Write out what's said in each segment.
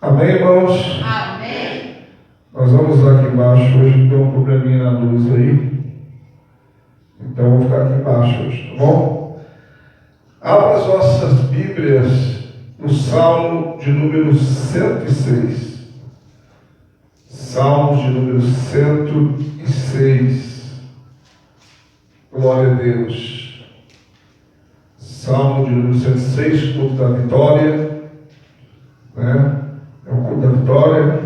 Amém, irmãos? Amém. Nós vamos lá aqui embaixo. Hoje tem um probleminha na luz aí. Então eu vou ficar aqui embaixo hoje, tá bom? Abra as vossas Bíblias no Salmo de número 106. Salmos de número 106. Glória a Deus. Salmo de número 106, culto da vitória. Né? É o culto da vitória.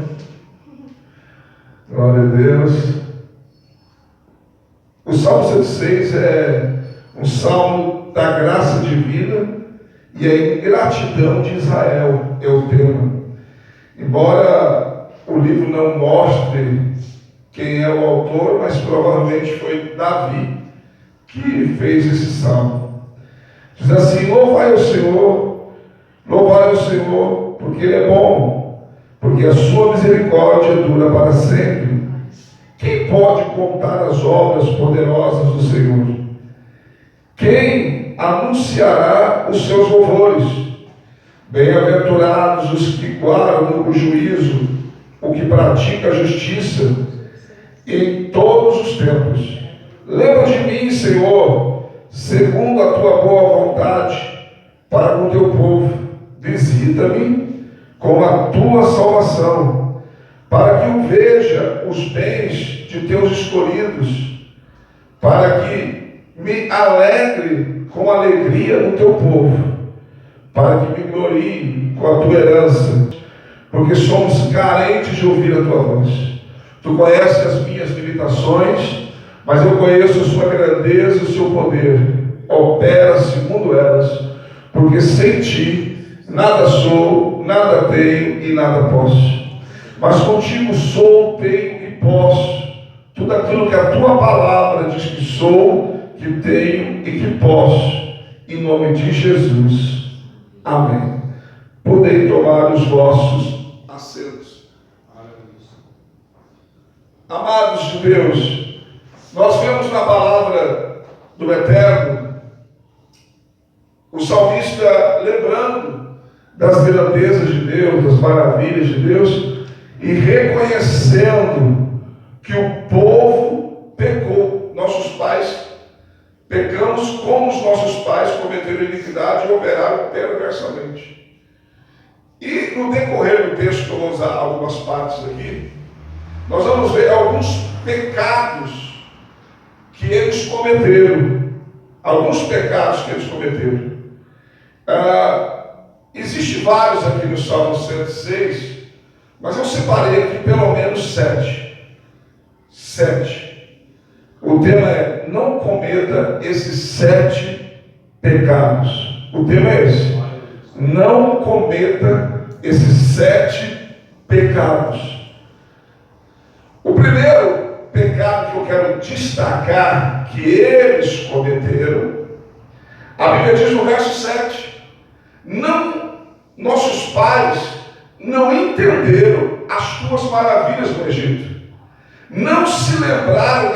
Glória a Deus. O Salmo 106 é um salmo da graça divina e a ingratidão de Israel, é o tema. Embora o livro não mostre quem é o autor, mas provavelmente foi Davi que fez esse salmo. Diz assim: louvai ao Senhor, porque Ele é bom, porque a sua misericórdia dura para sempre. Quem pode contar as obras poderosas do Senhor? Quem anunciará os seus louvores? Bem-aventurados os que guardam o juízo, o que pratica a justiça em todos os tempos. Lembra de mim, Senhor, segundo a tua boa vontade, para com o teu povo. Visita-me com a tua salvação, para que eu veja os bens de teus escolhidos, para que me alegre com alegria no teu povo, para que me glorie com a tua herança, porque somos carentes de ouvir a tua voz. Tu conheces as minhas limitações, mas eu conheço a sua grandeza e o seu poder. Opera segundo elas, porque sem ti nada sou, nada tenho e nada posso. Mas contigo sou, tenho e posso tudo aquilo que a tua palavra diz que sou, que tenho e que posso, em nome de Jesus. Amém. Podem tomar os vossos assentos. Amados de Deus, nós vemos na palavra do Eterno o salmista lembrando das grandezas de Deus, das maravilhas de Deus, e reconhecendo que o povo pecou. Nossos pais pecamos como os nossos pais cometeram iniquidade e operaram perversamente. E no decorrer do texto, que eu vou usar algumas partes aqui, nós vamos ver alguns pecados que eles cometeram. Alguns pecados que eles cometeram. Existem vários aqui no Salmo 106, mas eu separei aqui pelo menos 7. O tema é: não cometa esses 7 pecados. O tema é esse: não cometa esses 7 pecados. O primeiro pecado que eu quero destacar que eles cometeram, a Bíblia diz no verso 7: nossos pais não entenderam as tuas maravilhas no Egito, não se lembraram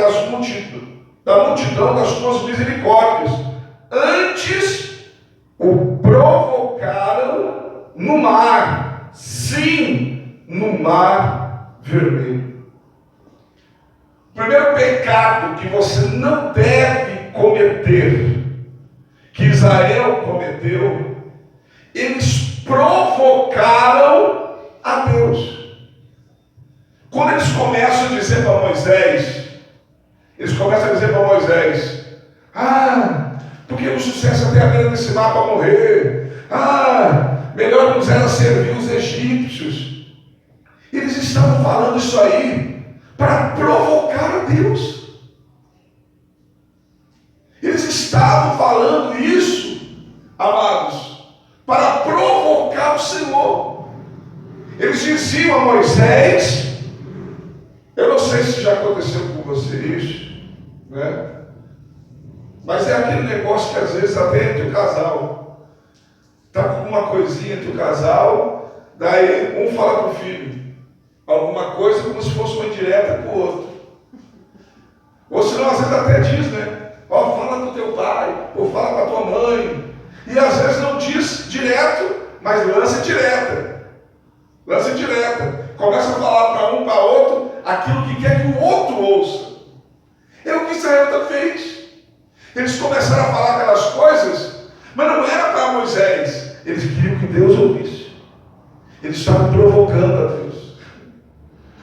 da multidão das tuas misericórdias, antes o provocaram no mar, sim, no mar vermelho. O primeiro pecado que você não deve cometer, que Israel cometeu, eles provocaram a Deus. Quando eles começam a dizer para Moisés, porque nos sucesso até a beira desse mar para morrer, melhor nos era servir os egípcios. Eles estavam falando isso aí para provocar a Deus. Eles estavam falando isso, amados, para provocar o Senhor. Eles diziam a Moisés, eu não sei se já aconteceu com você isso, né? Mas é aquele negócio que às vezes até entre o casal, está com uma coisinha entre o casal, daí um fala para o filho alguma coisa como se fosse uma indireta para o outro. Ou senão às vezes até diz, né? Fala com o teu pai, ou fala com a tua mãe. E às vezes não diz direto, mas lança direta. Lança direta. Começa a falar para um, para outro, aquilo que quer que o outro ouça. É o que Israel fez. Eles começaram a falar aquelas coisas, mas não era para Moisés. Eles queriam que Deus ouvisse. Eles estavam provocando a Deus.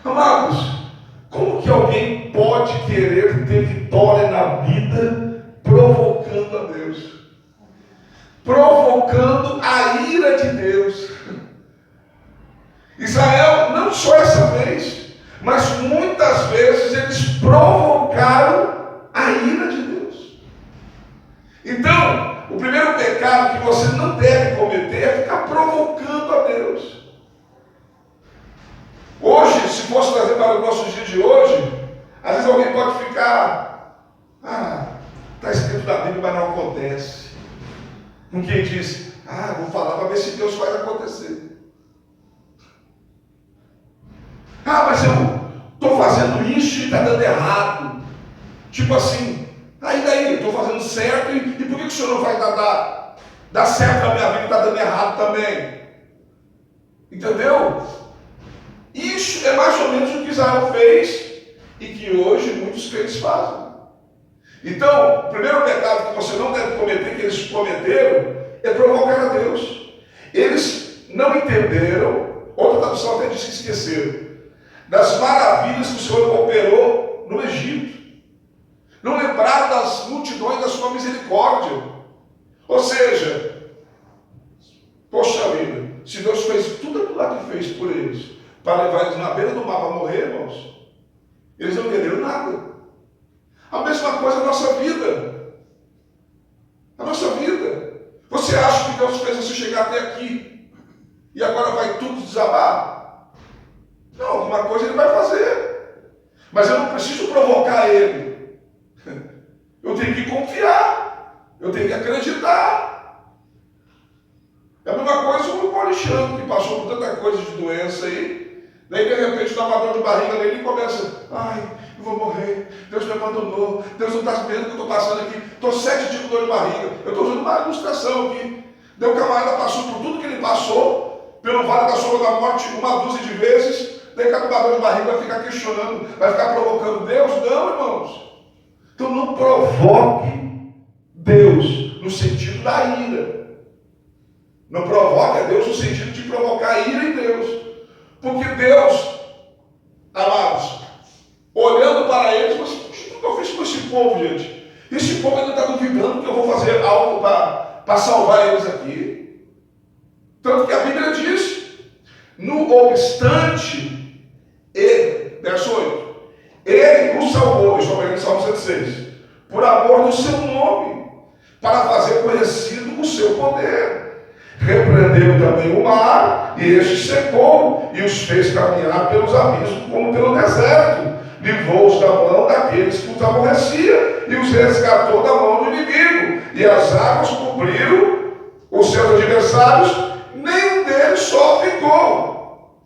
Amados, como que alguém pode querer ter vitória na vida provocando a Deus? Provocando a ira de Deus. Israel, não só essa vez, mas muitas vezes eles provocaram a ira de Deus. Então, o primeiro pecado que você não deve cometer é ficar provocando a Deus. Hoje, se fosse trazer para os nossos dias de hoje, às vezes alguém pode ficar, está escrito na Bíblia, mas não acontece. Com quem diz, vou falar para ver se Deus faz acontecer. Mas eu estou fazendo isso e está dando errado. Tipo assim, daí, estou fazendo certo e por que o senhor não vai dar certo na minha vida e está dando errado também? Entendeu? Isso é mais ou menos o que Israel fez e que hoje muitos crentes fazem. Então, o primeiro pecado que você não deve cometer, que eles cometeram, é provocar a Deus. Eles não entenderam, outra tradução até diz que esqueceram, das maravilhas que o Senhor operou no Egito. Não lembraram das multidões da sua misericórdia. Ou seja, poxa vida, se Deus fez tudo aquilo lá que fez por eles, para levar eles na beira do mar para morrer, irmãos, eles não entenderam nada. A mesma coisa na nossa vida. A nossa vida. Você acha que Deus fez você chegar até aqui e agora vai tudo desabar? Não, alguma coisa ele vai fazer. Mas eu não preciso provocar ele. Eu tenho que confiar. Eu tenho que acreditar. É a mesma coisa com o Alexandre, que passou por tanta coisa de doença aí. Daí de repente dá uma dor de barriga nele e começa, eu vou morrer, Deus me abandonou, Deus não está vendo o que eu estou passando aqui, estou 7 dias com dor de barriga, eu estou usando uma ilustração aqui. Daí o camarada passou por tudo que ele passou, pelo vale da sombra da morte, uma dúzia de vezes, daí cada dor de barriga vai ficar questionando, vai ficar provocando Deus? Não, irmãos. Então não provoque Deus no sentido da ira. Não provoque a Deus no sentido de provocar a ira em Deus. Porque Deus, amados, olhando para eles, mas o que eu fiz com esse povo, gente? Esse povo ainda está duvidando que eu vou fazer algo para salvar eles aqui. Tanto que a Bíblia diz, no obstante, ele, verso 8, ele nos salvou, estou vendo Salmo 106, por amor do seu nome, para fazer conhecido o seu poder. Repreendeu também o mar, e este secou, e os fez caminhar pelos abismos como pelo deserto. Livrou-os da mão daqueles que os aborrecia, e os resgatou da mão do inimigo. E as águas cobriram os seus adversários, nenhum deles só ficou.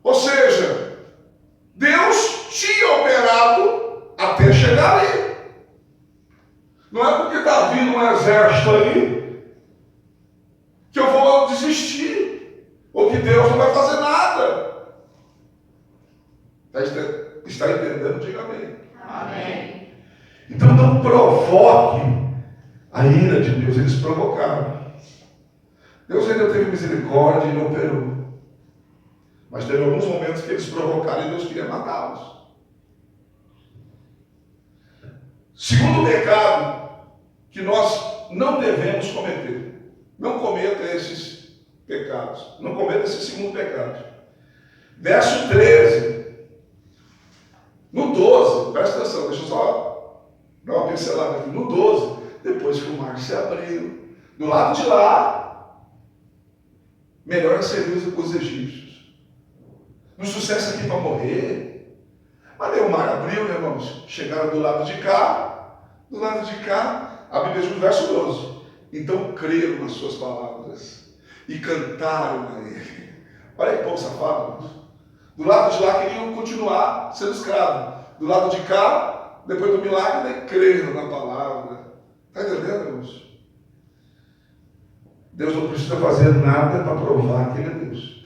Ou seja, Deus tinha operado até chegar ali. Não é porque está vindo um exército ali que eu vou desistir, ou que Deus não vai fazer nada. Está entendendo? Diga amém. Amém. Então não provoque a ira de Deus. Eles provocaram. Deus ainda teve misericórdia e não operou. Mas teve alguns momentos que eles provocaram e Deus queria matá-los. Segundo pecado que nós não devemos cometer. Não cometa esses pecados. Não cometa esse segundo pecado. Verso 13. No 12, presta atenção, deixa eu só dar uma pincelada aqui. No 12, depois que o mar se abriu, do lado de lá, melhor servir os egípcios. No sucesso aqui para morrer. Mas aí o mar abriu, né, irmãos? Chegaram do lado de cá, a Bíblia diz no verso 12. Então creram nas suas palavras e cantaram a ele. Olha aí, povo safado. Do lado de lá queriam continuar sendo escravos. Do lado de cá, depois do milagre, daí creram na palavra. Está entendendo, irmãos? Deus não precisa fazer nada para provar que Ele é Deus.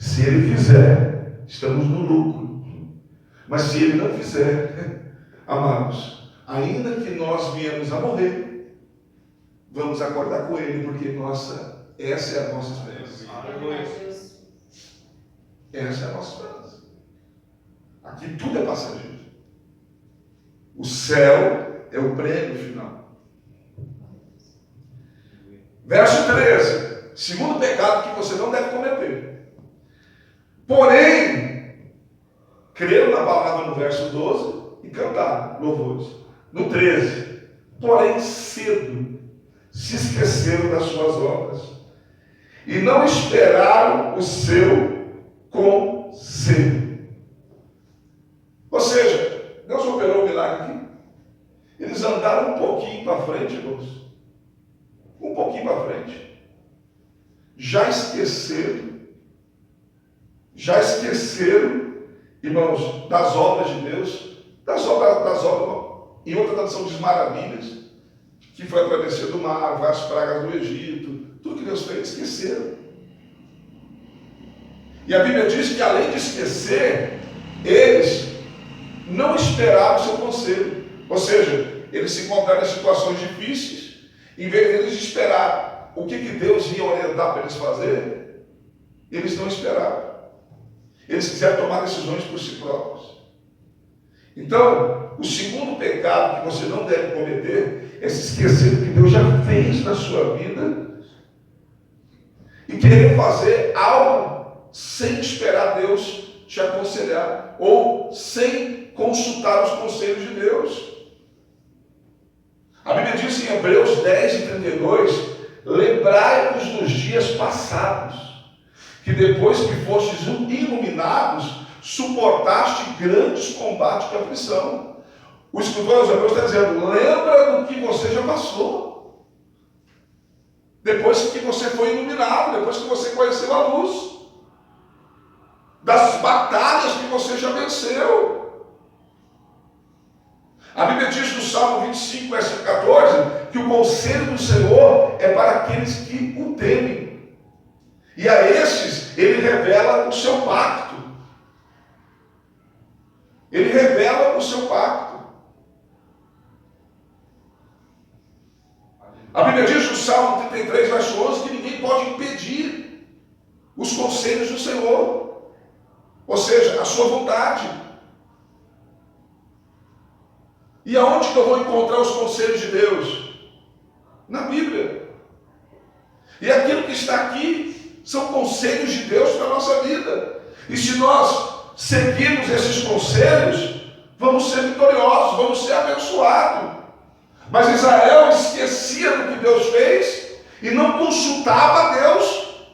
Se ele fizer, estamos no lucro. Mas se ele não fizer, amados, ainda que nós viemos a morrer, vamos acordar com ele, porque essa é a nossa esperança. Essa é a nossa esperança. Aqui tudo é passageiro. O céu é o prêmio final. Verso 13. Segundo pecado que você não deve cometer. Porém, creram na palavra no verso 12 e cantaram louvores. No 13. Porém, cedo se esqueceram das suas obras e não esperaram o seu conselho. Ou seja, Deus operou um milagre aqui. Eles andaram um pouquinho para frente, irmãos. Um pouquinho para frente. Já esqueceram, irmãos, das obras de Deus, das obras, em outra tradução diz maravilhas, que foi a travessia do mar, várias pragas do Egito, tudo que Deus fez, esqueceram. E a Bíblia diz que além de esquecer, eles não esperaram o seu conselho. Ou seja, eles se encontraram em situações difíceis, em vez de eles esperar o que Deus ia orientar para eles fazer, eles não esperaram. Eles quiseram tomar decisões por si próprios. Então, o segundo pecado que você não deve cometer é se esquecer do que Deus já fez na sua vida e querer fazer algo sem esperar Deus te aconselhar ou sem consultar os conselhos de Deus. A Bíblia diz em Hebreus 10:32, lembrai-vos dos dias passados, que depois que fostes iluminados, suportaste grandes combates de aflição. O escritor aos Hebreus está dizendo, lembra do que você já passou. Depois que você foi iluminado, depois que você conheceu a luz, das batalhas que você já venceu. A Bíblia diz no Salmo 25, versículo 14, que o conselho do Senhor é para aqueles que o temem. E a esses, ele revela o seu pacto. Ele revela o seu pacto. A Bíblia diz no Salmo 33, verso 11, que ninguém pode impedir os conselhos do Senhor. Ou seja, a sua vontade. E aonde que eu vou encontrar os conselhos de Deus? Na Bíblia. E aquilo que está aqui são conselhos de Deus para a nossa vida. E se nós seguirmos esses conselhos, vamos ser vitoriosos, vamos ser abençoados. Mas Israel esquecia do que Deus fez e não consultava a Deus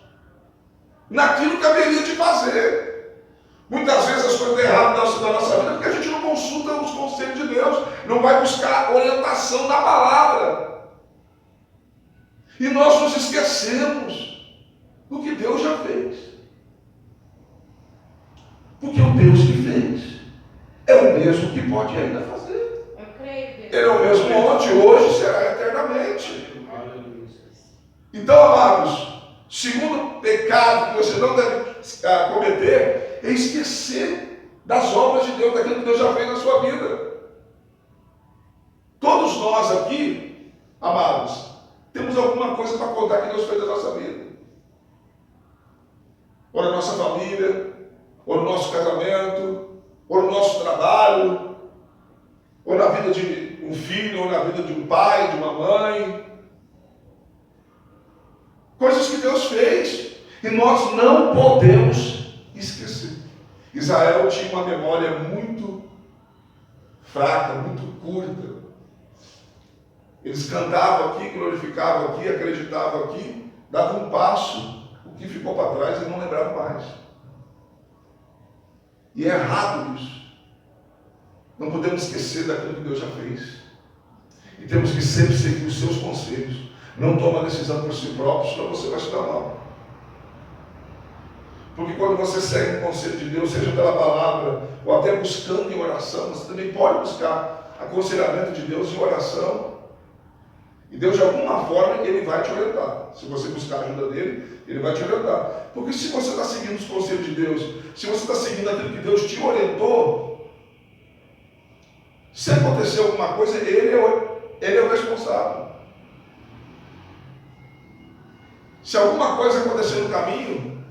naquilo que haveria de fazer. Muitas vezes as coisas dão errado na nossa vida porque a gente não consulta os conselhos de Deus, não vai buscar orientação na palavra. E nós nos esquecemos do que Deus já fez. Porque o Deus que fez é o mesmo que pode ainda fazer. Ele é o mesmo ontem, hoje, será eternamente. Então, amados, segundo pecado que você não deve cometer é esquecer das obras de Deus, daquilo que Deus já fez na sua vida. Todos nós aqui, amados, temos alguma coisa para contar que Deus fez na nossa vida. Ou na nossa família, ou no nosso casamento, ou no nosso trabalho, ou na vida de um filho, ou na vida de um pai, de uma mãe. Coisas que Deus fez e nós não podemos esquecer. Israel tinha uma memória muito fraca, muito curta. Eles cantavam aqui, glorificavam aqui, acreditavam aqui, davam um passo, o que ficou para trás eles não lembravam mais. E é errado isso. Não podemos esquecer daquilo que Deus já fez. E temos que sempre seguir os seus conselhos. Não toma decisão por si próprio, senão você vai se dar mal. Porque quando você segue o conselho de Deus, seja pela palavra, ou até buscando em oração, você também pode buscar aconselhamento de Deus em oração. E Deus, de alguma forma, Ele vai te orientar. Se você buscar a ajuda dEle, Ele vai te orientar. Porque se você está seguindo os conselhos de Deus, se você está seguindo aquilo que Deus te orientou, se acontecer alguma coisa, ele é o responsável. Se alguma coisa acontecer no caminho,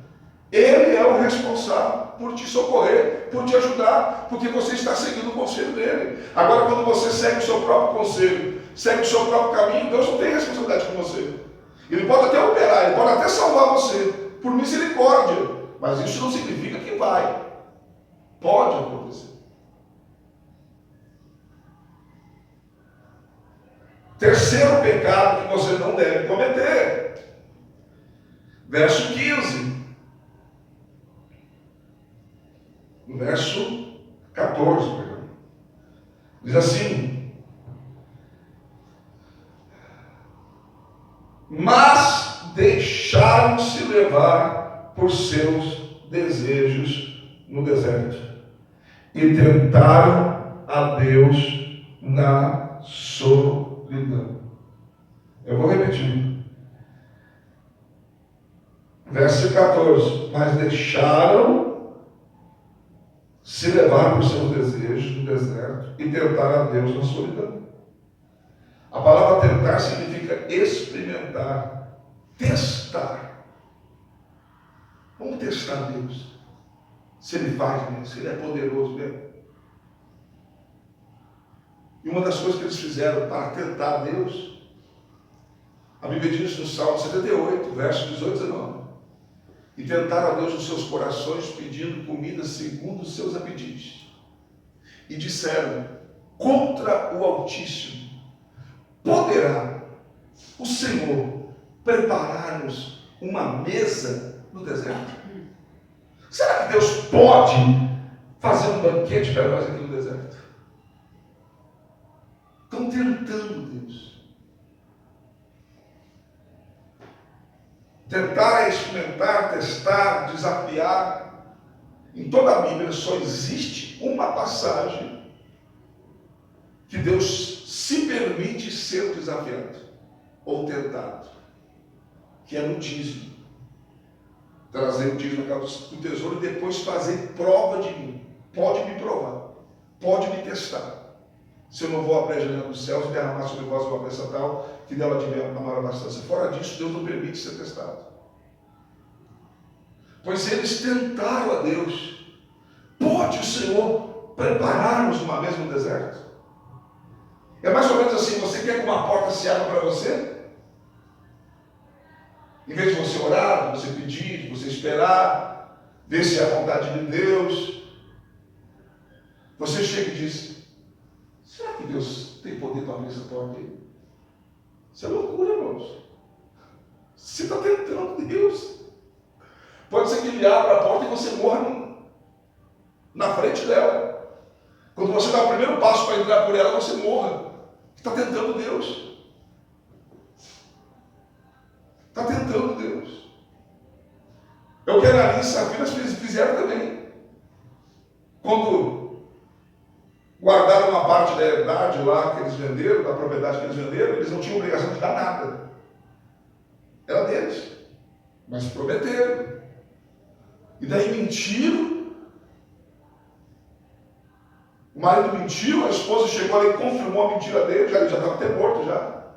ele é o responsável por te socorrer, por te ajudar, porque você está seguindo o conselho dele. Agora, quando você segue o seu próprio conselho, segue o seu próprio caminho, Deus não tem responsabilidade com você. Ele pode até operar, ele pode até salvar você, por misericórdia, mas isso não significa que vai. Pode acontecer. Terceiro pecado que você não deve cometer. Verso 15. No verso 14, perdão. Diz assim: mas deixaram-se levar por seus desejos no deserto e tentaram a Deus na solidão. Eu vou repetir. Verso 14. Mas deixaram se levar por seus desejos no deserto e tentar a Deus na solidão. A palavra tentar significa experimentar, testar. Vamos testar Deus. Se Ele faz mesmo, se Ele é poderoso mesmo. E uma das coisas que eles fizeram para tentar Deus, a Bíblia diz no Salmo 78, versos 18 e 19. E tentaram a Deus nos seus corações, pedindo comida segundo os seus apetites. E disseram: contra o Altíssimo poderá o Senhor preparar-nos uma mesa no deserto? Será que Deus pode fazer um banquete para nós aqui no deserto? Estão tentando Deus. Tentar é experimentar, testar, desafiar. Em toda a Bíblia só existe uma passagem que Deus se permite ser desafiado ou tentado, que é no dízimo. Trazer o dízimo na casa do tesouro e depois fazer prova de mim. Pode me provar, pode me testar. Se eu não vou abrir a janela dos céus e derramar sobre vós uma bênção tal, que dela tiver a maior abastância. Fora disso, Deus não permite ser testado. Pois eles tentaram a Deus. Pode o Senhor preparar-nos uma vez no deserto? É mais ou menos assim: você quer que uma porta se abra para você? Em vez de você orar, de você pedir, de você esperar, ver se é a vontade de Deus, você chega e diz: será que Deus tem poder para abrir essa porta aí? Isso é loucura, irmãos. Você está tentando Deus. Pode ser que Ele abra a porta e você morra na frente dela. Quando você dá o primeiro passo para entrar por ela, você morra. Está tentando Deus. Está tentando Deus. É o que Ananias e Safira fizeram também. Quando guardaram uma parte da herdade lá que eles venderam, da propriedade que eles venderam, eles não tinham obrigação de dar nada. Era deles. Mas prometeram. E daí mentiram. O marido mentiu, a esposa chegou ali e confirmou a mentira dele, ele já estava até morto já.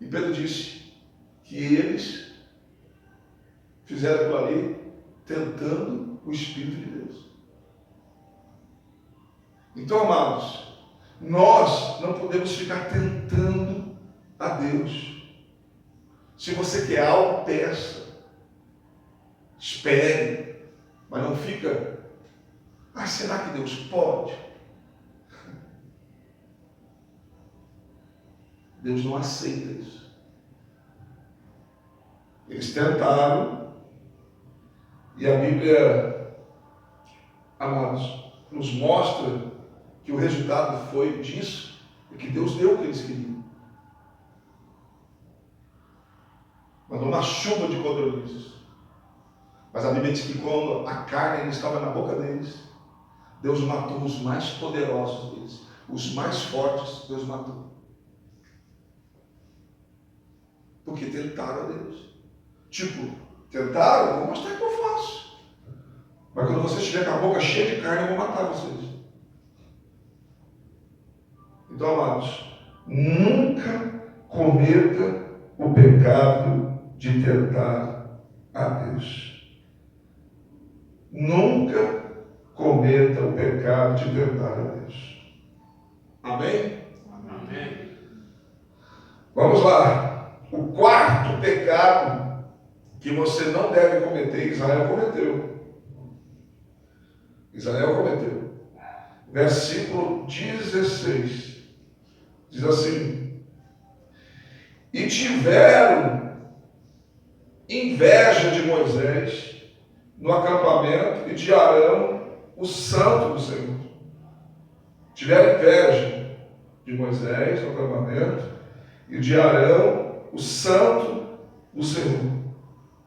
E Pedro disse que eles fizeram aquilo ali tentando o Espírito de Deus. Então, amados, nós não podemos ficar tentando a Deus. Se você quer algo, peça. Espere. Mas não fica: ah, será que Deus pode? Deus não aceita isso. Eles tentaram. E a Bíblia, amados, nos mostra que o resultado foi disso, é que Deus deu o que eles queriam. Mandou uma chuva de codornizes. Mas a Bíblia diz que quando a carne ainda estava na boca deles, Deus matou os mais poderosos deles. Os mais fortes, Deus matou. Porque tentaram a Deus. Tipo, tentaram, vou mostrar o que eu faço. Mas quando você estiver com a boca cheia de carne, eu vou matar vocês. Então, amados, nunca cometa o pecado de tentar a Deus. Nunca cometa o pecado de tentar a Deus. Amém? Amém. Vamos lá. O quarto pecado que você não deve cometer, Israel cometeu. Israel cometeu. Versículo 16. Diz assim: e tiveram inveja de Moisés no acampamento e de Arão, o santo do Senhor. Tiveram inveja de Moisés no acampamento e de Arão, o santo do Senhor.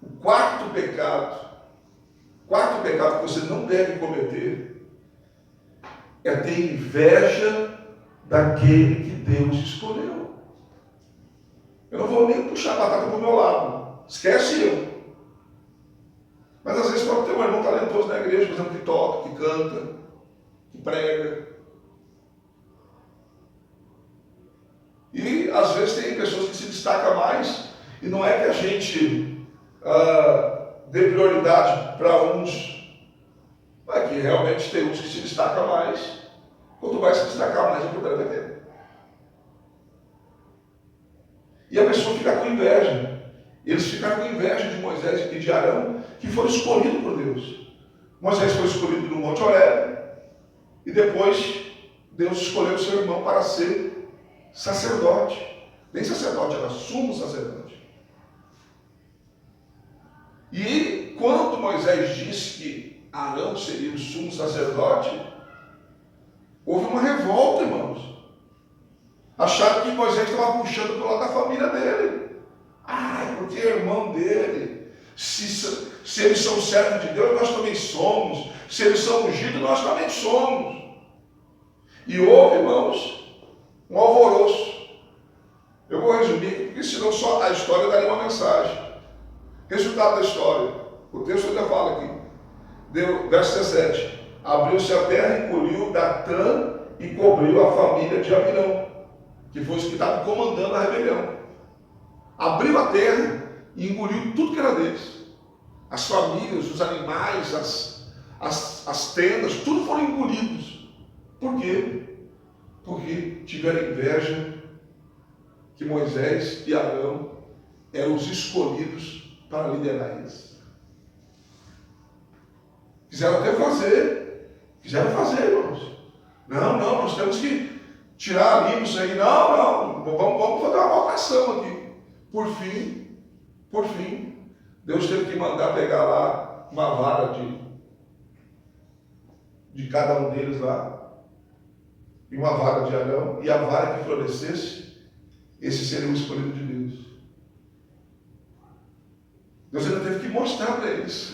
O quarto pecado que você não deve cometer é ter inveja daquele que Deus escolheu. Eu não vou nem puxar a batata para o meu lado. Esquece eu. Mas às vezes pode ter um irmão talentoso na igreja, por exemplo, que toca, que canta, que prega. E às vezes tem pessoas que se destacam mais, e não é que a gente dê prioridade para uns, mas que realmente tem uns que se destacam mais. Quanto mais se destacar, mais o problema vai ter. E a pessoa fica com inveja. Eles ficaram com inveja de Moisés e de Arão, que foram escolhidos por Deus. Moisés foi escolhido no Monte Horebe, e depois Deus escolheu o seu irmão para ser sacerdote. Nem sacerdote, era sumo sacerdote. E quando Moisés disse que Arão seria o sumo sacerdote, houve uma revolta, irmãos. Acharam que Moisés estava puxando pelo lado da família dele. Porque é irmão dele. Se eles são servos de Deus, nós também somos. Se eles são ungidos, nós também somos. E houve, irmãos, um alvoroço. Eu vou resumir, porque senão só a história daria uma mensagem. Resultado da história. O texto ainda fala aqui. Verso 17. Abriu-se a terra, engoliu Datã e cobriu a família de Abirão, que foi os que estavam comandando a rebelião. Abriu a terra e engoliu tudo que era deles. As famílias, os animais, as tendas, tudo foram engolidos. Por quê? Porque tiveram inveja que Moisés e Arão eram os escolhidos para liderar eles. Quiseram fazer, irmãos. Não, nós temos que tirar ali isso aí. Não, vamos fazer uma votação aqui. Por fim, Deus teve que mandar pegar lá uma vara de cada um deles lá, e uma vara de Arão, e a vara que florescesse, esse seria o escolhido de Deus. Deus ainda teve que mostrar para eles.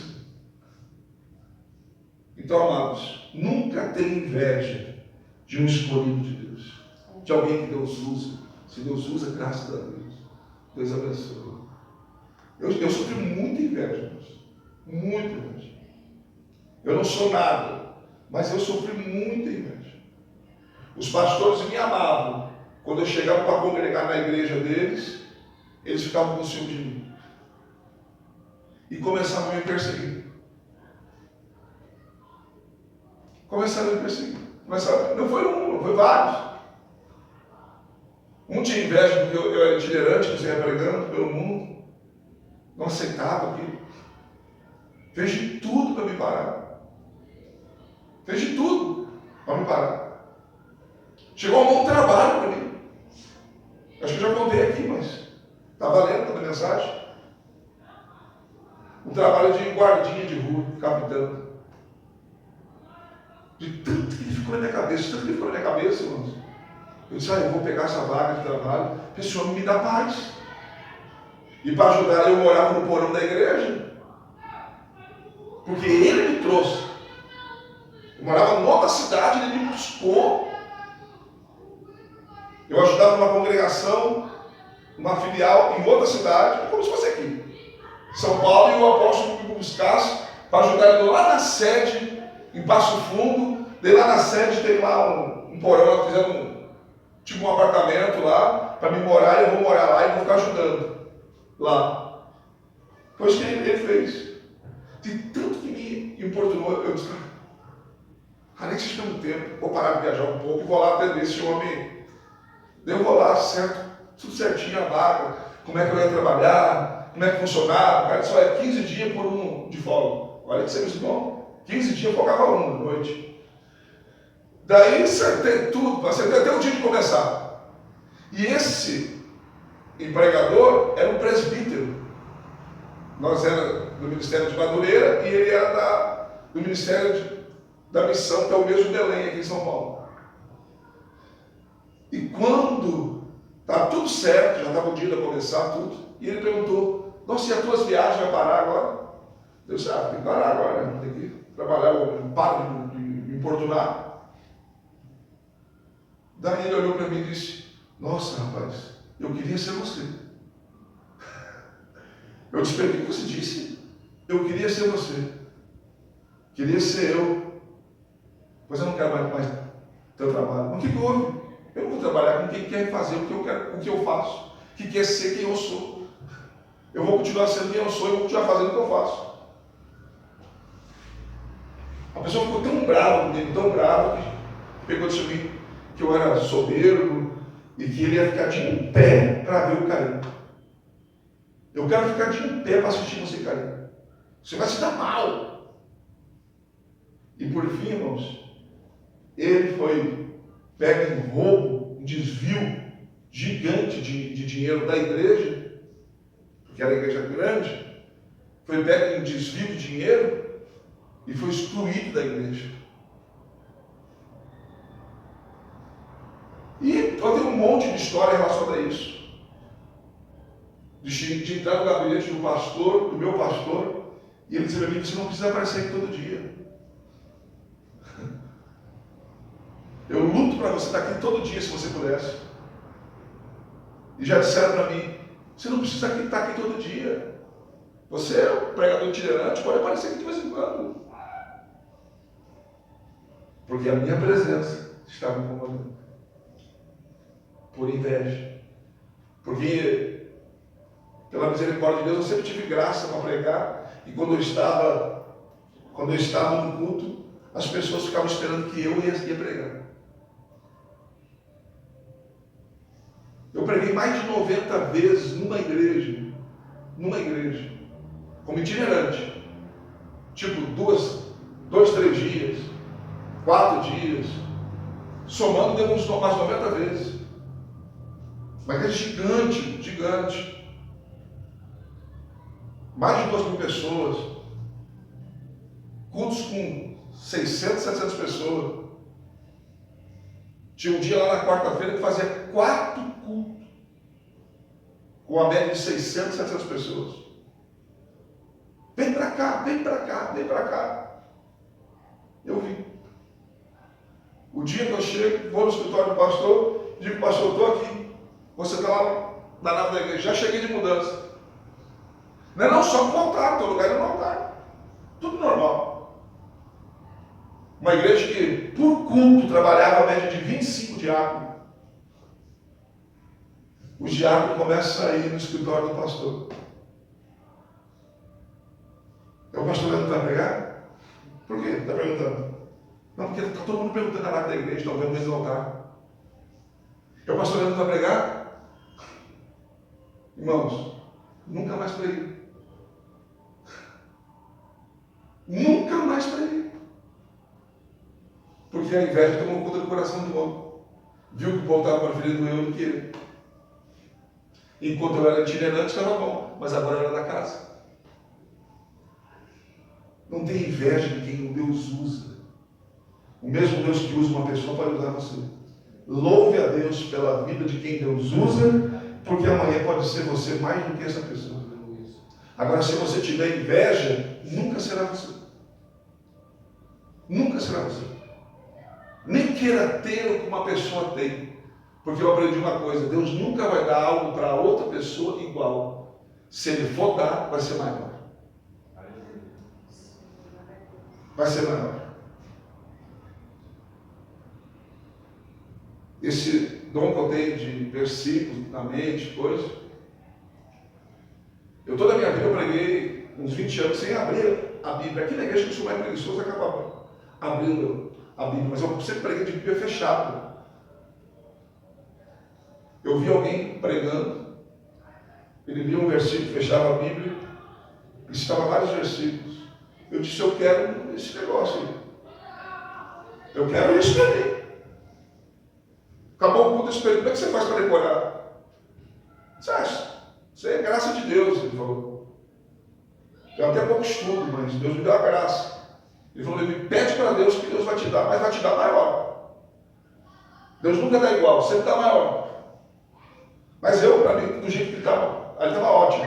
Então, amados, nunca tenha inveja de um escolhido de Deus, de alguém que Deus usa. Se Deus usa, graças a Deus. Deus abençoe. Eu sofri muita inveja, muita inveja. Eu não sou nada, mas eu sofri muita inveja. Os pastores me amavam. Quando eu chegava para congregar na igreja deles, eles ficavam com ciúme de mim. E começavam a me perseguir. Não foi um, não foi vários. Um tinha inveja porque eu era itinerante, que saía pregando pelo mundo. Não aceitava aquilo. Fez de tudo para me parar. Chegou a um bom trabalho para mim. Acho que eu já contei aqui, mas está valendo toda a mensagem. Um trabalho de guardinha de rua, capitão. De tanto que ele ficou na minha cabeça, irmãos. Eu disse, eu vou pegar essa vaga de trabalho, porque esse homem me dá paz. E para ajudar, eu morava no porão da igreja. Porque ele me trouxe. Eu morava em outra cidade, ele me buscou. Eu ajudava numa congregação uma filial em outra cidade, como se fosse aqui, São Paulo, e o apóstolo me buscasse para ajudar ele lá na sede, em Passo Fundo. Daí lá na sede tem lá um porão, lá fizeram tipo um apartamento lá, para me morar, e eu vou morar lá e vou ficar ajudando lá. Foi isso que ele fez. De tanto que me importunou, eu disse, nem se chama tempo, vou parar de viajar um pouco e vou lá atender esse homem. Eu vou lá, certo, tudo certinho, a vaga, como é que eu ia trabalhar, como é que funcionava. O cara disse, olha, 15 dias por um de folga. Olha que serviço bom. 15 dias eu folgava um à noite. Daí acertei tudo, acertei até o dia de começar. E esse empregador era um presbítero. Nós éramos do Ministério de Madureira e ele era do Ministério da Missão, que é o mesmo Belém, aqui em São Paulo. E quando estava tudo certo, já estava o dia de começar tudo, e ele perguntou, nossa, e as tuas viagens vai parar agora? Eu disse, tem que parar agora, né? Tem que trabalhar, não para de me importunar. Daí ele olhou para mim e disse, nossa, rapaz, eu queria ser você. Eu disse, o que você disse? Eu queria ser você. Queria ser eu. Pois eu não quero mais teu trabalho. Mas o que houve? Eu não vou trabalhar com quem quer fazer o que eu quero, o que eu faço, que quer ser quem eu sou. Eu vou continuar sendo quem eu sou e vou continuar fazendo o que eu faço. A pessoa ficou tão brava comigo, tão brava, que pegou de mim que eu era soberbo e que ele ia ficar de pé para ver eu cair. Eu quero ficar de pé para assistir você cair. Você vai se dar mal. E por fim, irmãos, ele foi pego em roubo, um desvio gigante de dinheiro da igreja, porque era a igreja grande, foi pego em desvio de dinheiro e foi excluído da igreja. E eu tenho um monte de história relacionada a isso. De entrar no gabinete do pastor, do meu pastor, e ele disse para mim, você não precisa aparecer aqui todo dia. Eu luto para você estar aqui todo dia, se você pudesse. E já disseram para mim, você não precisa estar aqui todo dia. Você é um pregador itinerante, pode aparecer aqui de vez em quando. Porque a minha presença estava me incomodando. Por inveja. Porque, pela misericórdia de Deus, eu sempre tive graça para pregar. E quando eu estava no culto, as pessoas ficavam esperando que eu ia pregar. Eu preguei mais de 90 vezes numa igreja, como itinerante. Tipo, 2, 3 dias, 4 dias, somando deu umas 90 vezes. Uma igreja gigante. Mais de 2.000 pessoas. Cultos com 600, 700 pessoas. Tinha um dia lá na quarta-feira que fazia 4 cultos. Com a média de 600, 700 pessoas. Vem para cá, vem para cá, vem para cá. Eu vim. O dia que eu chego, vou no escritório do pastor, digo, pastor, eu estou aqui. Você está lá na nave da igreja, já cheguei de mudança. Não só no altar, todo lugar é no altar. Tudo normal. Uma igreja que, por culto, trabalhava a média de 25 diáconos. Os diáconos começam a sair no escritório do pastor. É o pastor Leandro vai pregar? Por quê? Está perguntando. Não, porque está todo mundo perguntando na nave da igreja, estão vendo dentro do altar. É o pastor Leandro vai pregar? Irmãos, nunca mais preguei. Nunca mais preguei. Porque a inveja tomou conta do coração do homem. Viu que o povo estava preferindo eu do que ele. Enquanto eu era itinerante, estava bom, mas agora era da casa. Não tem inveja de quem Deus usa. O mesmo Deus que usa uma pessoa pode usar você. Louve a Deus pela vida de quem Deus usa, porque amanhã pode ser você mais do que essa pessoa. Agora, se você tiver inveja, nunca será você. Nunca será você. Nem queira ter o que uma pessoa tem. Porque eu aprendi uma coisa: Deus nunca vai dar algo para outra pessoa igual. Se Ele for dar, vai ser maior. Vai ser maior. Esse dom que eu tenho de versículos na mente, coisa. Eu toda a minha vida eu preguei uns 20 anos sem abrir a Bíblia. Aqui na igreja que eu sou mais preguiçoso, acaba abrindo a Bíblia. Mas eu sempre preguei de Bíblia fechada. Eu vi alguém pregando, ele lia um versículo, fechava a Bíblia, e citava vários versículos. Eu disse: eu quero esse negócio aí. Eu quero isso também. Acabou o culto, eu disse: como é que você faz para decorar? Você acha? Isso é graça de Deus, ele falou. Eu até pouco estudo, mas Deus me deu a graça. Ele falou: me pede para Deus que Deus vai te dar, mas vai te dar maior. Deus nunca dá igual, sempre dá maior. Mas eu, para mim, do jeito que estava, ali estava ótimo.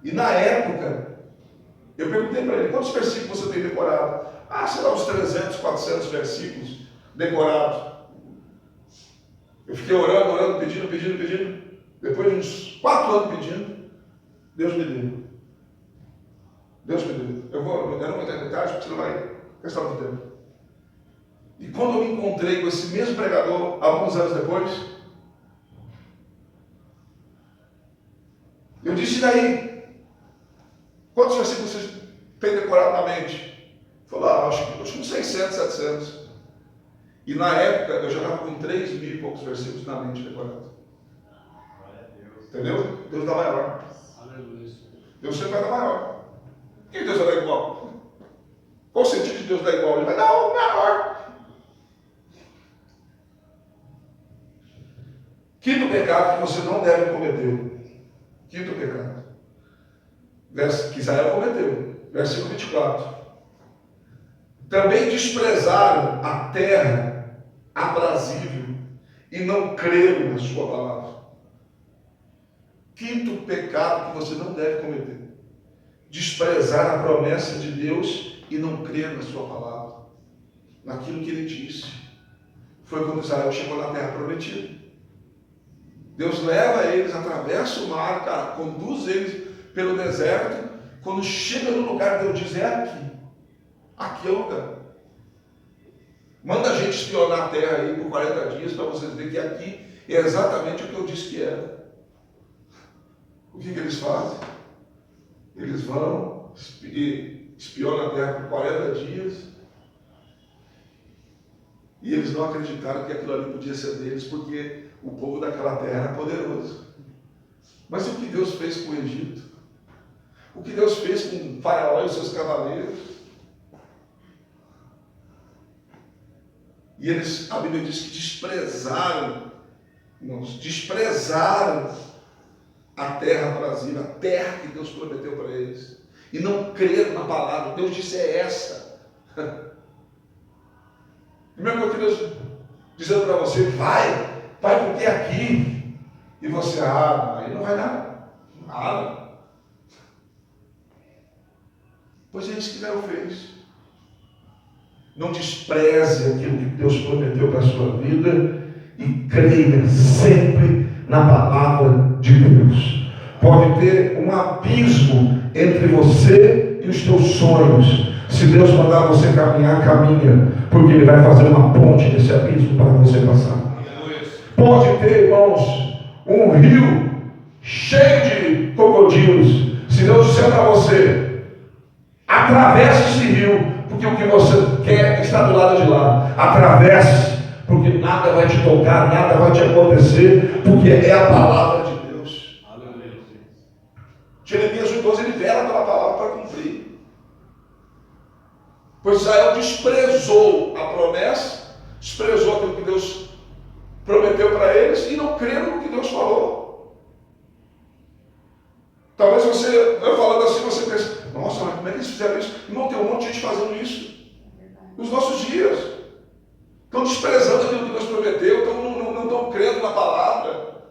E na época, eu perguntei para ele: quantos versículos você tem decorado? Sei lá, uns 300, 400 versículos decorados. Eu fiquei orando, pedindo. Depois de uns 4 anos pedindo, Deus me deu. Eu não vou entrar em detalhes, porque você não vai gastar muito tempo. E quando eu me encontrei com esse mesmo pregador, alguns anos depois, eu disse: e daí? Quantos versículos você tem decorado na mente? Ele falou: acho que uns 600, 700. E na época eu já estava com 3.000 e poucos versículos na mente decorados. Entendeu? Deus dá maior. Deus sempre vai dar maior. Por que Deus vai dar igual? Qual o sentido de Deus dar igual? Ele vai dar o maior. Quinto pecado que você não deve cometer. Quinto pecado. Que Israel cometeu. Versículo 24. Também desprezaram a terra aprazível e não creram na sua palavra. Quinto pecado que você não deve cometer: desprezar a promessa de Deus e não crer na sua palavra, naquilo que Ele disse. Foi quando Israel chegou na terra prometida. Deus leva eles, atravessa o mar, cara, conduz eles pelo deserto. Quando chega no lugar, Deus diz: é aqui. Aqui é o lugar. Manda a gente espionar a terra aí por 40 dias para vocês verem que aqui é exatamente o que eu disse que era. O que eles fazem? Eles vão, espionam a terra por 40 dias, e eles não acreditaram que aquilo ali podia ser deles, porque o povo daquela terra era poderoso. Mas o que Deus fez com o Egito? O que Deus fez com o Faraó e os seus cavaleiros? E eles, a Bíblia diz que desprezaram a terra aprazível, a terra que Deus prometeu para eles, e não creram na palavra. Deus disse: é essa. E mesmo que Deus dizendo para você: vai porque é aqui, e você: aí não vai nada. Pois é isso que Israel fez. Não despreze aquilo que Deus prometeu para a sua vida e creia sempre na palavra de Deus. Pode ter um abismo entre você e os teus sonhos. Se Deus mandar você caminhar, caminha, porque Ele vai fazer uma ponte nesse abismo para você passar. Pode ter, irmãos, um rio cheio de crocodilos. Se Deus disser para você: atravesse esse rio, porque o que você quer está do lado de lá. Atravesse, porque nada vai te tocar, nada vai te acontecer, porque é a palavra de Deus. Jeremias 1,12, ele vela pela palavra para cumprir. Pois Israel desprezou a promessa, desprezou aquilo que Deus prometeu para eles e não creram no que Deus falou. Talvez você, eu falando assim, você pense: nossa, mas como é que eles fizeram isso? Não tem um monte de gente fazendo isso nos nossos dias. Estão desprezando aquilo que Deus prometeu, não estão crendo na palavra.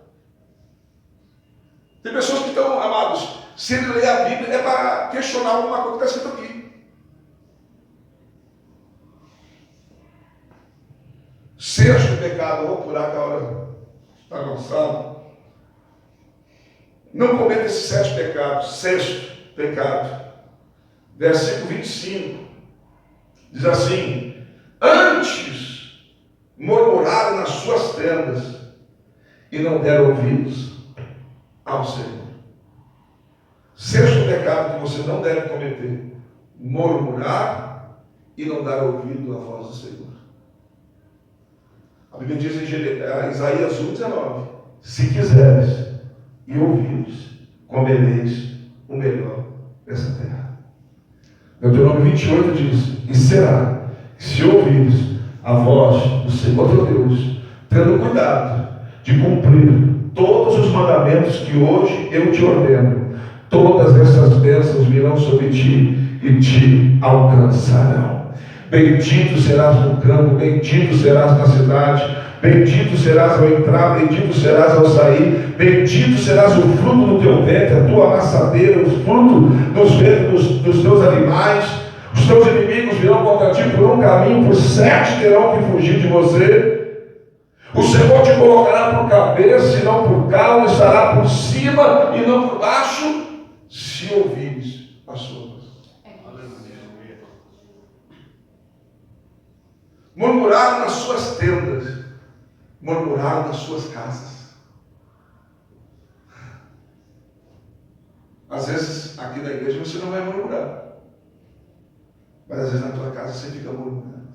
Tem pessoas que estão, amados, se ele ler a Bíblia é para questionar alguma coisa que está escrito aqui. Sexto pecado, vou apurar que a hora está avançada. Não cometa esses 7 pecados. Sexto pecado, versículo 25, diz assim: antes murmuraram nas suas tendas e não deram ouvidos ao Senhor. Sexto pecado que você não deve cometer: murmurar e não dar ouvido à voz do Senhor. A Bíblia diz em Isaías 1,19: se quiseres e ouvires, comereis o melhor dessa terra. Deuteronômio 28 diz: e será que se ouvires a voz do Senhor teu Deus, tendo cuidado de cumprir todos os mandamentos que hoje eu te ordeno, todas essas bênçãos virão sobre ti e te alcançarão. Bendito serás no campo, bendito serás na cidade, bendito serás ao entrar, bendito serás ao sair, bendito serás o fruto do teu ventre, a tua amassadeira, o fruto dos ventres dos teus animais. Os teus inimigos virão contra ti por um caminho, por 7 terão que fugir de você. O Senhor te colocará por cabeça e não por cauda, estará por cima e não por baixo, se ouvires a sua voz. Murmuraram nas suas tendas, murmuraram nas suas casas. Às vezes, aqui na igreja você não vai murmurar, mas às vezes na tua casa você fica murmurando.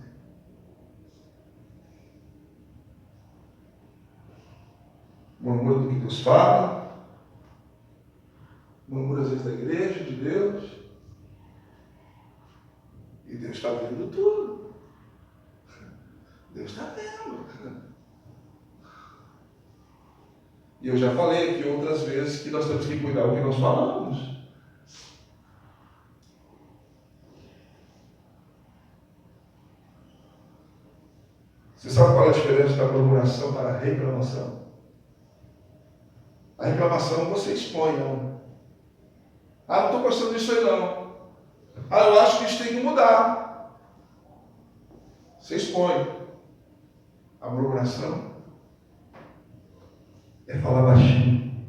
Murmura do que Deus fala, murmura às vezes da igreja, de Deus, e Deus está vendo tudo. Deus está vendo. E eu já falei aqui outras vezes que nós temos que cuidar do que nós falamos. Você sabe qual é a diferença da murmuração para a reclamação? A reclamação você expõe, não. Ah, não estou gostando disso aí não. Ah, eu acho que isso tem que mudar. Você expõe. A murmuração é falar baixinho.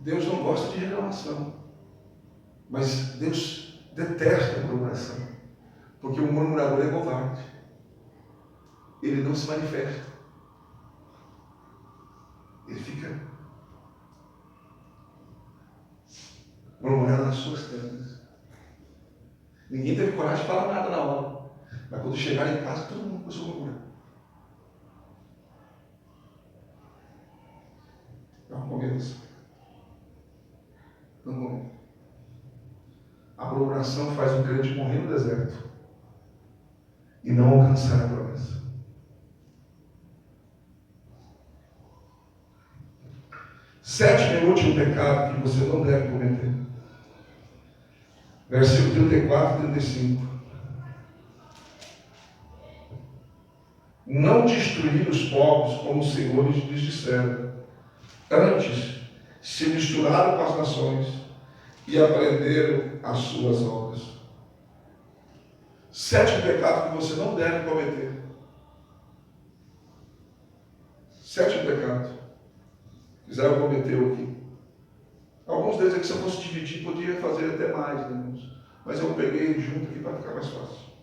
Deus não gosta de reclamação, mas Deus detesta a murmuração, porque o murmurador é covarde. Ele não se manifesta. Ele fica murmurando nas suas tendas. Ninguém teve coragem de falar nada na hora, mas quando chegaram em casa, todo mundo começou a murmurar. Não começa. Não começa. A murmuração faz o crente morrer no deserto e não alcançar a promessa. Sétimo e último pecado que você não deve cometer. Versículo 34 e 35. Não destruir os povos como os senhores lhes disseram. Antes, se misturaram com as nações e aprenderam as suas obras. Sétimo pecado que você não deve cometer. Sétimo pecado. Israel cometeu aqui. Alguns deles aqui, se eu fosse dividir, podia fazer até mais, né, irmãos? Mas eu peguei junto aqui para ficar mais fácil.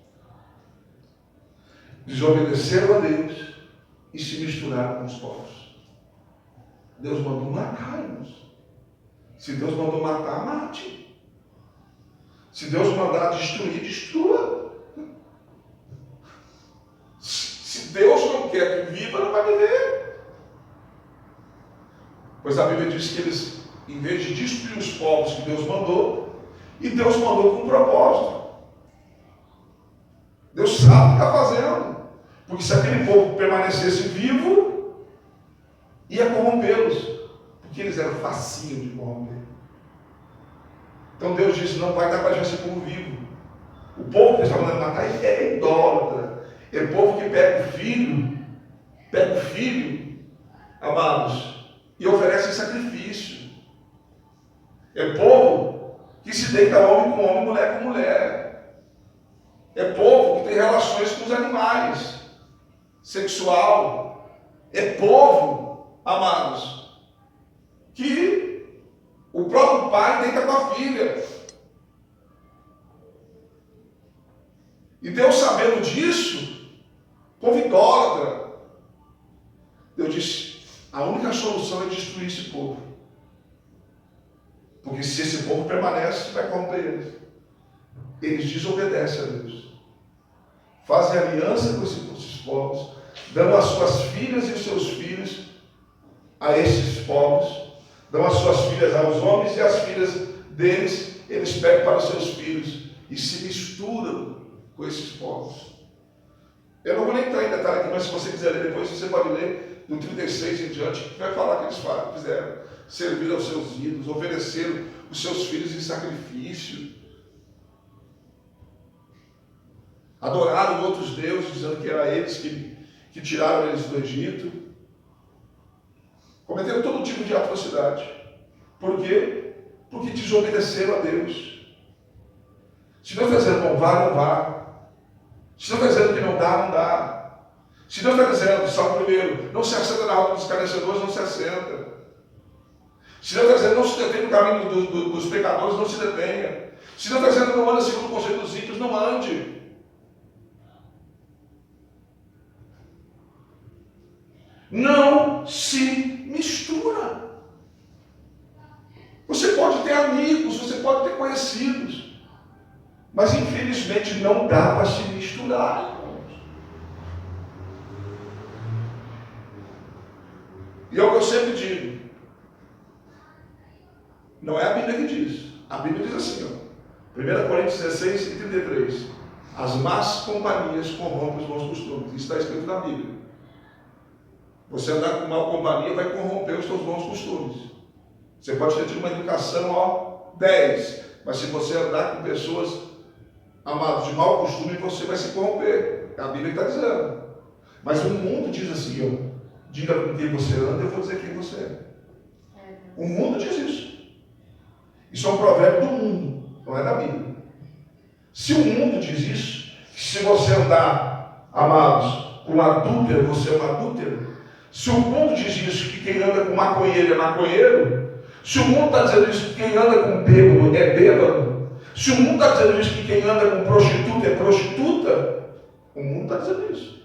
Desobedeceram a Deus e se misturaram com os povos. Deus mandou matar, irmãos. Se Deus mandou matar, mate. Se Deus mandar destruir, destrua. Se Deus não quer que viva, não vai viver. Pois a Bíblia diz que eles, em vez de destruir os povos que Deus mandou, e Deus mandou com um propósito. Deus sabe o que está fazendo. Porque se aquele povo permanecesse vivo, ia corrompê-los. Porque eles eram facinho de corromper. Então Deus disse, não vai dar para já ser povo vivo. O povo que eles estavam mandando matar é idólatra. É povo que pega o filho, amados, e oferecem sacrifício. É povo que se deita homem com homem, mulher com mulher. É povo que tem relações com os animais, sexual. É povo, amados, que o próprio pai deita com a filha. E Deus, sabendo disso, povo idólatra, Deus disse, a única solução é destruir esse povo. Porque se esse povo permanece, vai corromper eles. Eles desobedecem a Deus. Fazem aliança com esses povos, dão as suas filhas e os seus filhos a esses povos, dão as suas filhas aos homens e as filhas deles, eles pegam para os seus filhos e se misturam com esses povos. Eu não vou nem entrar em detalhe aqui, mas se você quiser ler depois, você pode ler do 36 em diante, que vai falar que eles fizeram, servir aos seus ídolos, ofereceram os seus filhos em sacrifício, adoraram outros deuses, dizendo que era eles que tiraram eles do Egito, cometeram todo tipo de atrocidade. Por quê? Porque desobedeceram a Deus. Se Deus está dizendo não vá, não vá. Se Deus está dizendo que não dá, não dá. Se Deus está dizendo, Salmo 1, não se assenta na roda dos escarnecedores, não se assenta. Se Deus está dizendo, não se detém no caminho dos pecadores, não se detenha. Se Deus está dizendo, não anda segundo o conselho dos ímpios, não ande. Não se mistura. Você pode ter amigos, você pode ter conhecidos, mas infelizmente não dá para se misturar. E é o que eu sempre digo. Não é a Bíblia que diz. A Bíblia diz assim, ó, 1 Coríntios 16 e 33. As más companhias corrompem os bons costumes. Isso está escrito na Bíblia. Você andar com mal companhia vai corromper os seus bons costumes. Você pode ter tido uma educação 10, mas se você andar com pessoas, amados, de mau costume, você vai se corromper. A Bíblia está dizendo. Mas o mundo diz assim, ó, diga com quem você anda, eu vou dizer quem você é. O mundo diz isso. Isso é um provérbio do mundo, não é da Bíblia. Se o mundo diz isso, se você andar, amados, com adúltero, você é um adúltero. Se o mundo diz isso, que quem anda com maconheiro é maconheiro. Se o mundo está dizendo isso, que quem anda com bêbado é bêbado. Se o mundo está dizendo isso, que quem anda com prostituta é prostituta. O mundo está dizendo isso.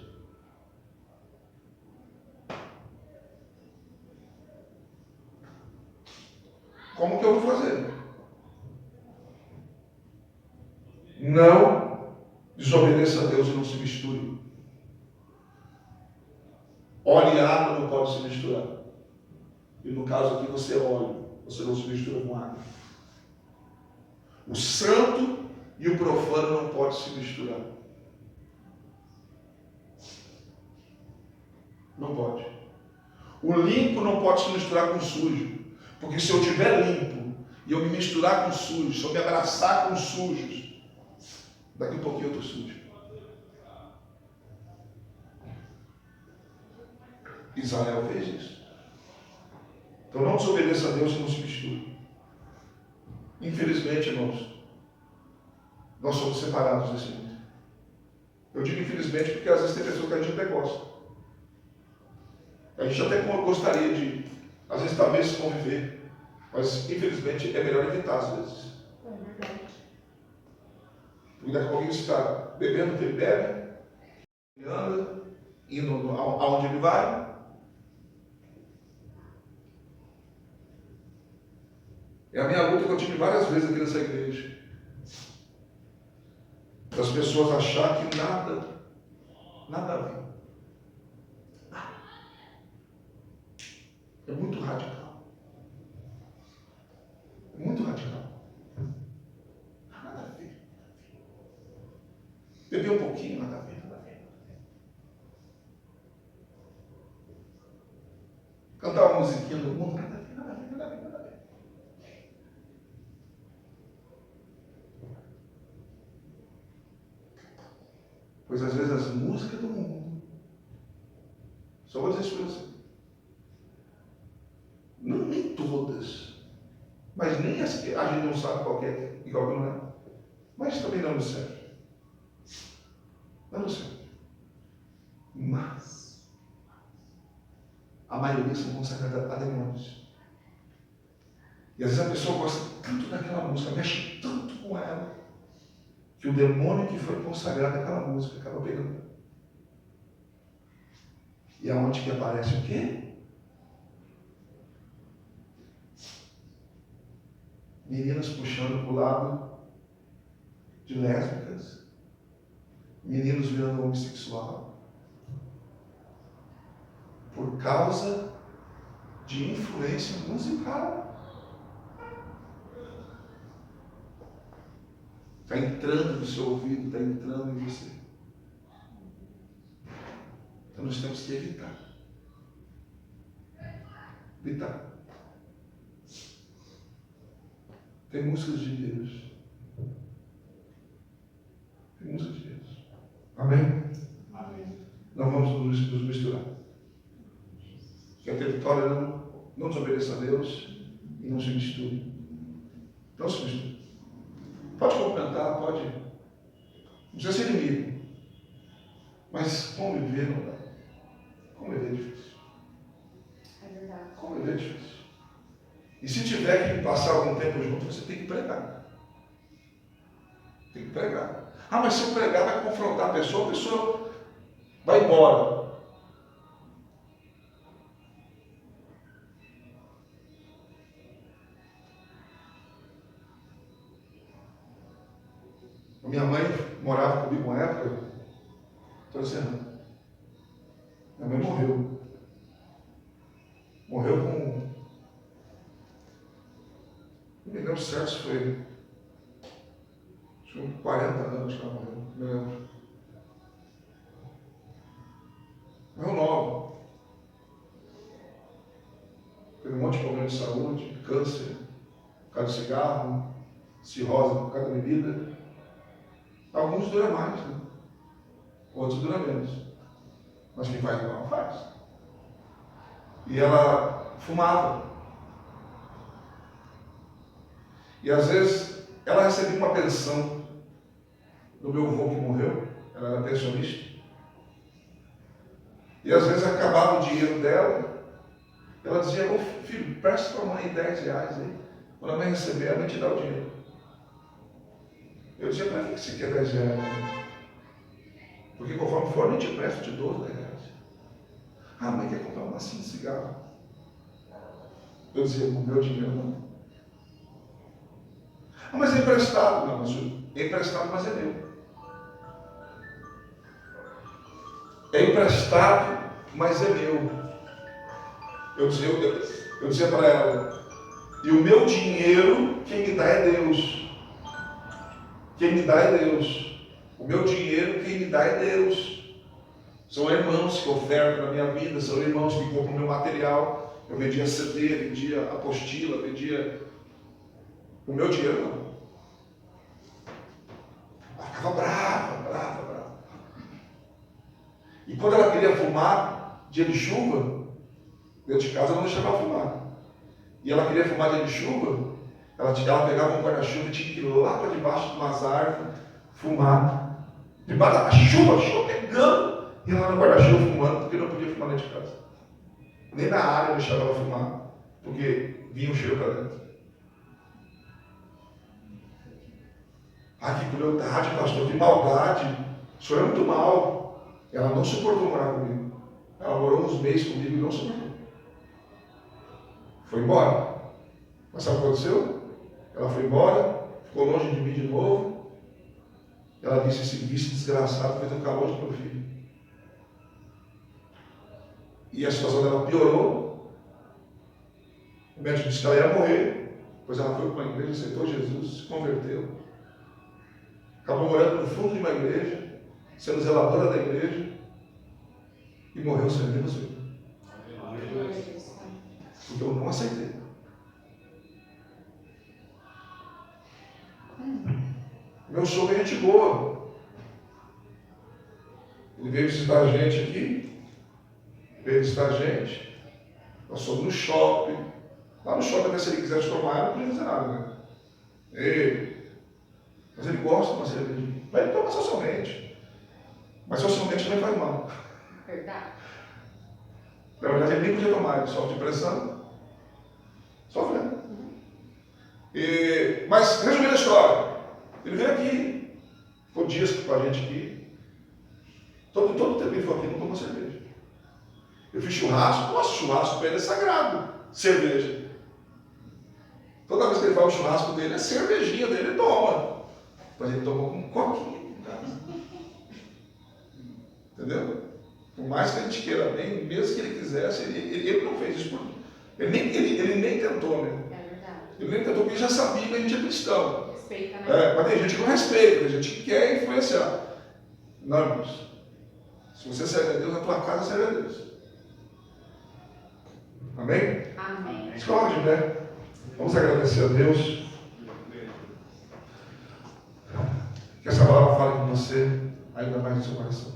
Como que eu vou fazer? Não desobedeça a Deus e não se misture. Óleo e água não podem se misturar. E no caso aqui você é óleo, você não se mistura com água. O santo e o profano não podem se misturar. Não pode. O limpo não pode se misturar com o sujo. Porque se eu estiver limpo e eu me misturar com o sujo, se eu me abraçar com os sujos, daqui a pouquinho eu estou sujo. Israel fez isso. Então não desobedeça a Deus e não se misture. Infelizmente, irmãos, nós somos separados desse mundo. Eu digo infelizmente porque às vezes tem pessoas que a gente até gosta. A gente até gostaria de, às vezes, talvez conviver. Mas infelizmente é melhor evitar às vezes. Porque daqui a pouquinho você está bebendo o que ele bebe, ele anda, indo aonde ele vai. É a minha luta que eu tive várias vezes aqui nessa igreja. As pessoas achar que nada a ver. É muito radical. É muito radical. Nada a ver. Beber um pouquinho, nada a ver. Cantar uma musiquinha do mundo, nada a ver. Pois às vezes as músicas do mundo, só vou dizer isso para você, todas. Mas nem as que a gente não sabe qual é, e qual não é. Mas também não nos serve. Não nos serve. Mas a maioria são consagradas a demônios. E às vezes a pessoa gosta tanto daquela música, mexe tanto com ela, que o demônio que foi consagrado àquela música acaba pegando. E aonde que aparece o quê? Meninas puxando para o lado de lésbicas, meninos virando homossexual, por causa de influência musical. Está entrando no seu ouvido, está entrando em você. Então nós temos que evitar. Evitar. Tem músicas de Deus. Tem músicas de Deus. Amém? Amém. Não vamos nos misturar. Que a território não desobedeça a Deus e não se misture. Não se misture. Pode comentar, pode. Não precisa ser inimigo. Mas conviver não dá. Conviver é difícil. É verdade. Conviver é difícil. E se tiver que passar algum tempo junto, você tem que pregar. Tem que pregar. Ah, mas se eu pregar vai confrontar a pessoa vai embora. Minha mãe morava comigo uma época, estou dizendo, minha mãe morreu. Morreu com, não me lembro certo se foi, uns 40 anos que ela morreu, não me lembro. Morreu nova. Teve um monte de problema de saúde, câncer, por causa do cigarro, cirrose por causa da bebida. Alguns duram mais, né? Outros duram menos. Mas quem faz mal, faz. E ela fumava. E às vezes ela recebia uma pensão do meu avô que morreu, ela era pensionista. E às vezes acabava o dinheiro dela, ela dizia, ô filho, presta para a mãe 10 reais aí. Quando a mãe receber, a mãe te dá o dinheiro. Eu dizia, para que você quer 10 reais? Porque conforme for, eu te presto, te dou 10 reais. Ah, a mãe quer comprar uma macinha de cigarro. Eu dizia, o meu dinheiro não. Ah, mas é emprestado. Não, mas é emprestado, mas é meu. É emprestado, mas é meu. Eu dizia para ela, e o meu dinheiro, quem me dá é Deus. Quem me dá é Deus. O meu dinheiro, quem me dá é Deus. São irmãos que ofertam na minha vida, são irmãos que compram meu material. Eu vendia CD, vendia apostila, vendia. O meu dinheiro não. Ela ficava brava. E quando ela queria fumar, dia de chuva, dentro de casa ela não deixava fumar. E ela queria fumar dia de chuva, ela pegava um guarda-chuva e tinha que ir lá para debaixo de umas árvores fumar. Debaixo da chuva pegando. E ela no guarda-chuva fumando, porque não podia fumar dentro de casa. Nem na área eu deixava ela fumar, porque vinha o cheiro para dentro. Ah, que crueldade, pastor, que maldade. O senhor é muito mal. Ela não suportou morar comigo. Ela morou uns meses comigo e não suportou. Foi embora. Mas sabe o que aconteceu? Ela foi embora, ficou longe de mim de novo. Ela disse, esse vício desgraçado fez eu ficar longe do meu filho. E a situação dela piorou. O médico disse que ela ia morrer. Pois ela foi para uma igreja, aceitou Jesus, se converteu. Acabou morando no fundo de uma igreja, sendo zeladora da igreja. E morreu sem menos eu. Porque eu não aceitei. Meu sogro é gente boa. Ele veio visitar a gente aqui. Veio visitar a gente. Nós fomos no shopping. Lá no shopping, até se ele quisesse tomar, não podia dizer nada, né? Mas ele gosta de uma cervejinha. Mas ele toma socialmente. Mas socialmente também faz mal. Verdade. Na verdade, ele nem podia tomar, ele sofre de pressão. Sofre, né? Mas, resumindo a história, ele veio aqui, ficou dias com a gente aqui. Todo tempo ele ficou aqui, não tomou cerveja. Eu fiz churrasco, nossa, churrasco para ele é sagrado. Cerveja. Toda vez que ele vai ao churrasco dele, é cervejinha dele, ele toma. Mas ele tomou com um coquinho. Entendeu? Por mais que a gente queira bem, mesmo que ele quisesse, ele não fez isso por mim. Ele nem tentou, né? É verdade. Ele nem tentou porque ele já sabia que a gente é cristão. Respeita, né? Mas tem gente que não respeita, tem gente que quer influenciar. Não, irmãos. Se você serve a Deus, na tua casa serve a Deus. Amém? Amém. Se coloca de pé. Vamos agradecer a Deus. Que essa palavra fale com você ainda mais no seu coração.